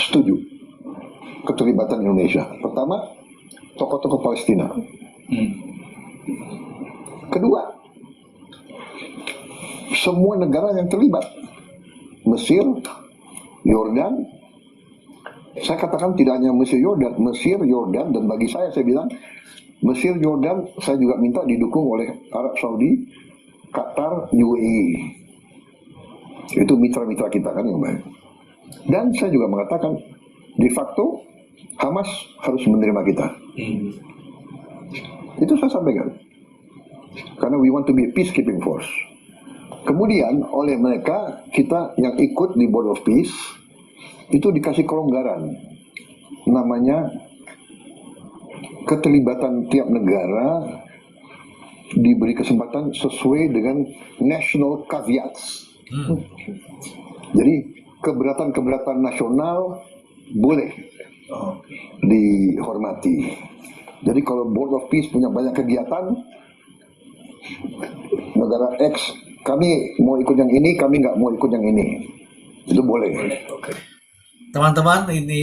[SPEAKER 2] setuju keterlibatan Indonesia. Pertama, tokoh-tokoh Palestina. Kedua, semua negara yang terlibat. Mesir, Yordan, saya katakan tidak hanya Mesir, Yordan, dan bagi saya bilang, Mesir, Yordan, saya juga minta didukung oleh Arab Saudi, Qatar, UAE. Itu mitra-mitra kita kan yang baik. Dan saya juga mengatakan, de facto, Hamas harus menerima kita. Itu saya sampaikan. Karena we want to be a peacekeeping force. Kemudian oleh mereka, kita yang ikut di Board of Peace, itu dikasih kelonggaran. Namanya keterlibatan tiap negara diberi kesempatan sesuai dengan national caveats. Jadi keberatan-keberatan nasional boleh dihormati. Jadi kalau Board of Peace punya banyak kegiatan, negara X, kami mau ikut yang ini, kami nggak mau ikut yang ini. Itu boleh.
[SPEAKER 1] Teman-teman, ini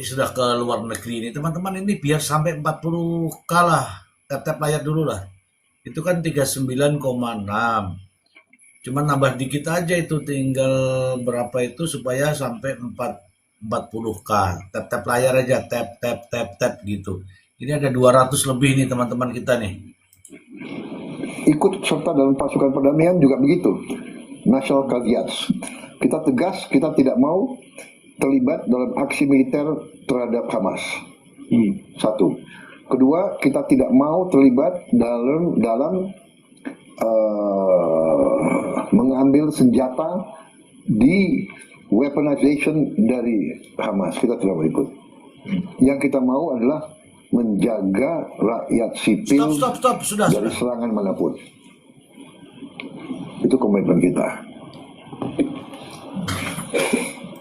[SPEAKER 1] sudah ke luar negeri ini. Teman-teman, ini biar sampai 40 kalah. Tap-tap layar dulu lah. Itu kan 39,6. Cuman nambah dikit aja itu, tinggal berapa itu supaya sampai 40k. Tap-tap layar aja, tap gitu. Ini ada 200 lebih nih teman-teman kita nih.
[SPEAKER 2] Ikut serta dalam pasukan perdamaian juga begitu. National caveats. Kita tegas, kita tidak mau terlibat dalam aksi militer terhadap Hamas. Satu. Kedua, kita tidak mau terlibat dalam mengambil senjata di weaponization dari Hamas. Kita tidak mau ikut. Yang kita mau adalah menjaga rakyat sipil
[SPEAKER 1] Stop. Sudah.
[SPEAKER 2] dari serangan manapun. Itu komitmen kita.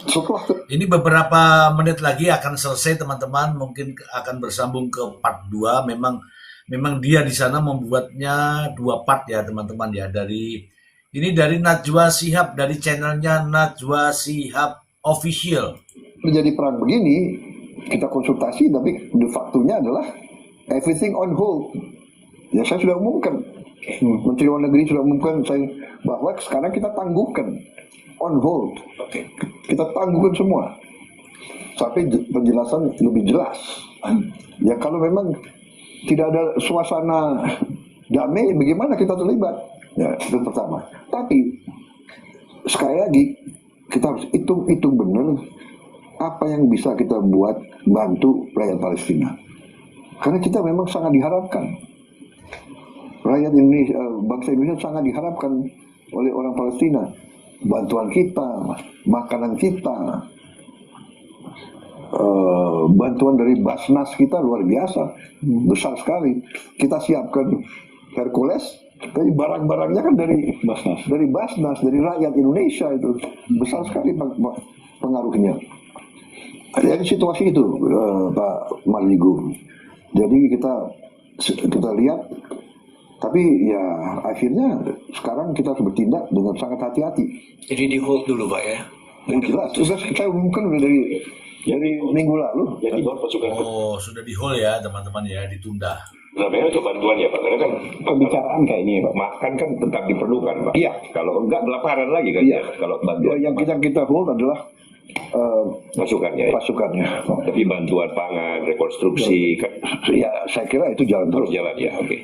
[SPEAKER 2] Setelah
[SPEAKER 1] Ini beberapa menit lagi akan selesai teman-teman, mungkin akan bersambung ke part 2. Memang dia di sana membuatnya 2 part ya teman-teman ya. Ini dari Najwa Shihab, dari channelnya Najwa Shihab Official.
[SPEAKER 2] terjadi perang begini, kita konsultasi, tapi de facto-nya adalah everything on hold. Ya saya sudah umumkan, Menteri Luar Negeri sudah umumkan bahwa sekarang kita tangguhkan on hold. Kita tangguhkan semua sampai penjelasan lebih jelas. Ya kalau memang tidak ada suasana damai, bagaimana kita terlibat? Ya itu pertama. Tapi sekali lagi kita harus hitung benar apa yang bisa kita buat bantu rakyat Palestina. Karena kita memang sangat diharapkan. Rakyat Indonesia, bangsa Indonesia sangat diharapkan oleh orang Palestina. Bantuan kita, makanan kita, bantuan dari Basnas kita luar biasa, besar sekali. Kita siapkan Hercules, tapi barang-barangnya kan dari Basnas, dari rakyat Indonesia, itu besar sekali pengaruhnya. Jadi situasi itu, Pak Mardigu. Jadi kita lihat, tapi ya akhirnya sekarang kita harus bertindak dengan sangat hati-hati.
[SPEAKER 7] Jadi di hold dulu Pak ya?
[SPEAKER 2] Jelas, saya umumkan udah dari minggu lalu.
[SPEAKER 4] Jadi pasukan
[SPEAKER 1] sudah di hold ya teman-teman ya, ditunda.
[SPEAKER 4] namanya untuk bantuan ya Pak, karena kan
[SPEAKER 3] Pembicaraan kayak ini Pak.
[SPEAKER 4] makan kan tetap diperlukan Pak.
[SPEAKER 2] Iya.
[SPEAKER 4] Kalau enggak kelaparan lagi kan
[SPEAKER 2] Iya.
[SPEAKER 4] ya, kalau
[SPEAKER 2] Ya,
[SPEAKER 4] bantuan
[SPEAKER 2] yang kita hold adalah
[SPEAKER 4] pasukannya ya.
[SPEAKER 2] pasukannya.
[SPEAKER 4] Tapi bantuan pangan, rekonstruksi kan
[SPEAKER 2] Ya saya kira itu jalan
[SPEAKER 4] terus
[SPEAKER 2] terus.
[SPEAKER 4] jalan ya. Oke.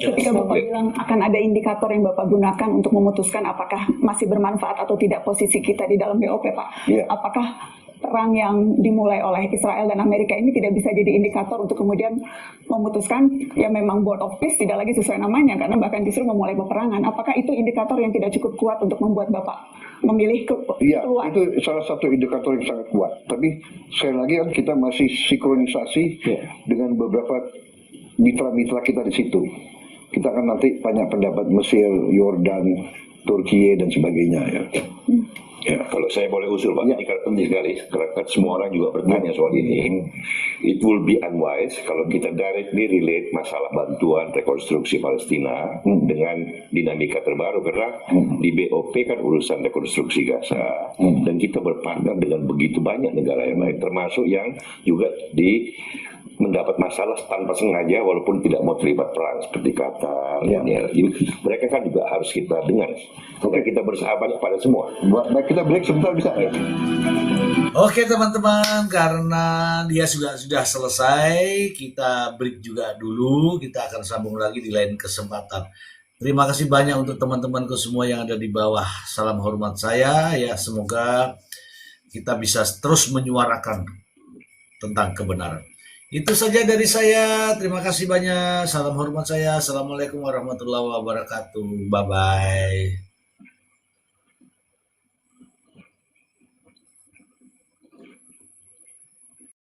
[SPEAKER 5] Ketika Bapak bilang akan ada indikator yang Bapak gunakan untuk memutuskan apakah masih bermanfaat atau tidak posisi kita di dalam BOP, Pak.
[SPEAKER 2] Iya.
[SPEAKER 5] Apakah perang yang dimulai oleh Israel dan Amerika ini tidak bisa jadi indikator untuk kemudian memutuskan ya memang Board of Peace tidak lagi sesuai namanya karena bahkan justru memulai peperangan. Apakah itu indikator yang tidak cukup kuat untuk membuat Bapak memilih
[SPEAKER 2] Iya,
[SPEAKER 5] keluar?
[SPEAKER 2] itu salah satu indikator yang sangat kuat. Tapi sekali lagi kan kita masih sinkronisasi dengan beberapa mitra-mitra kita di situ. Kita akan nanti tanya pendapat Mesir, Yordan, Turki dan sebagainya ya.
[SPEAKER 4] Ya, kalau saya boleh usul Pak, ini kan penting sekali, karena semua orang juga bertanya soal ini. It will be unwise kalau kita directly relate masalah bantuan rekonstruksi Palestina dengan dinamika terbaru, karena di BOP kan urusan rekonstruksi Gaza, dan kita berpartner dengan begitu banyak negara yang lain, termasuk yang juga di mendapat masalah tanpa sengaja walaupun tidak mau terlibat perang seperti Qatar. Mereka kan juga harus kita dengar. Oke, kita bersahabat kepada semua.
[SPEAKER 2] Baik, kita break sebentar bisa.
[SPEAKER 1] Oke teman-teman, karena dia sudah selesai, kita break juga dulu. Kita akan sambung lagi di lain kesempatan. Terima kasih banyak untuk teman-temanku semua yang ada di bawah. Salam hormat saya. Ya, semoga kita bisa terus menyuarakan tentang kebenaran. Itu saja dari saya. Terima kasih banyak. Salam hormat saya. Assalamualaikum warahmatullahi wabarakatuh. Bye-bye.